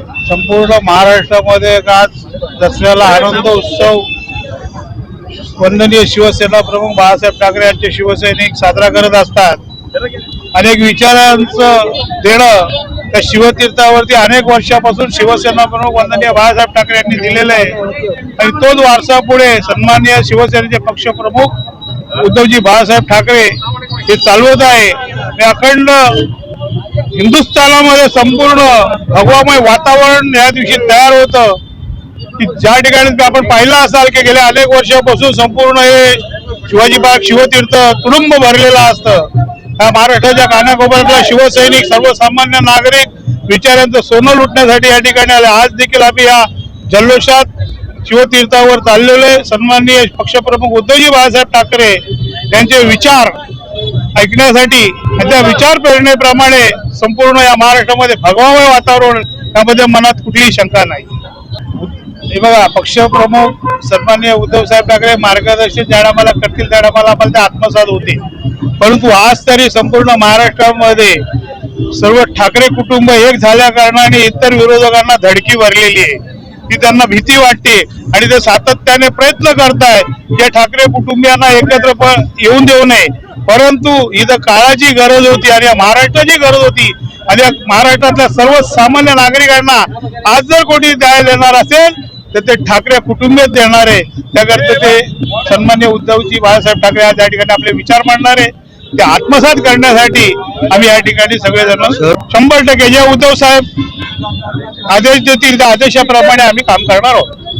संपूर्ण महाराष्ट्रामध्ये आज दसऱ्याला आनंद उत्सव वंदनीय शिवसेना प्रमुख बाळासाहेब ठाकरे यांचे शिवसैनिक साजरा करत असतात। अनेक विचारांचं देणं त्या शिवतीर्थावरती अनेक वर्षापासून शिवसेना प्रमुख वंदनीय बाळासाहेब ठाकरे यांनी दिलेलं आहे आणि तोच वारसा पुढे सन्माननीय शिवसेनेचे पक्षप्रमुख उद्धवजी बाळासाहेब ठाकरे हे चालवत आहे। अखंड हिंदुस्थानामध्ये संपूर्ण भगवामय वातावरण या दिवशी तयार होतं की ज्या ठिकाणी आपण पाहिलं असाल की गेल्या अनेक वर्षापासून संपूर्ण हे शिवाजी पार्क शिवतीर्थ तुडुंब भरलेलं असतं। महाराष्ट्राच्या कानाकोपऱ्यातला शिवसैनिक सर्वसामान्य नागरिक विचारांचं सोनं लुटण्यासाठी या ठिकाणी आले। आज देखील आम्ही या जल्लोषात शिवतीर्थावर चाललेलो आहे। सन्माननीय पक्षप्रमुख उद्धवजी बाळासाहेब ठाकरे यांचे विचार ऐकण्यासाठी त्या विचार प्रेरणेप्रमाणे संपूर्ण या महाराष्ट्रामध्ये भगवामय वातावरण यामध्ये मनात कुठलीही शंका नाही। हे बघा, पक्षप्रमुख सन्माननीय उद्धव साहेब ठाकरे मार्गदर्शन ज्या टायमाला करतील त्या टायमाला आम्हाला ते आत्मसात होते, परंतु आज तरी संपूर्ण महाराष्ट्रामध्ये सर्व ठाकरे कुटुंब एक झाल्या कारणाने इतर विरोधकांना धडकी भरलेली आहे, ती त्यांना भीती वाटते आणि ते सातत्याने प्रयत्न करतायत की ठाकरे कुटुंबियांना एकत्र येऊन देऊ नये। परंतु इथं काळाची गरज होती आणि महाराष्ट्राची गरज होती आणि महाराष्ट्रातल्या सर्वसामान्य नागरिकांना आज जर कोणी न्याय देणार असेल तर ते ठाकरे कुटुंबीय देणार आहे। त्याकरता ते सन्मान्य उद्धवजी बाळासाहेब ठाकरे आज या ठिकाणी आपले विचार मांडणार आहे, ते आत्मसात करण्यासाठी आम्ही या ठिकाणी सगळेजण 100% जे उद्धव साहेब आदेश देतील त्या आदेशाप्रमाणे आम्ही काम करणार आहोत।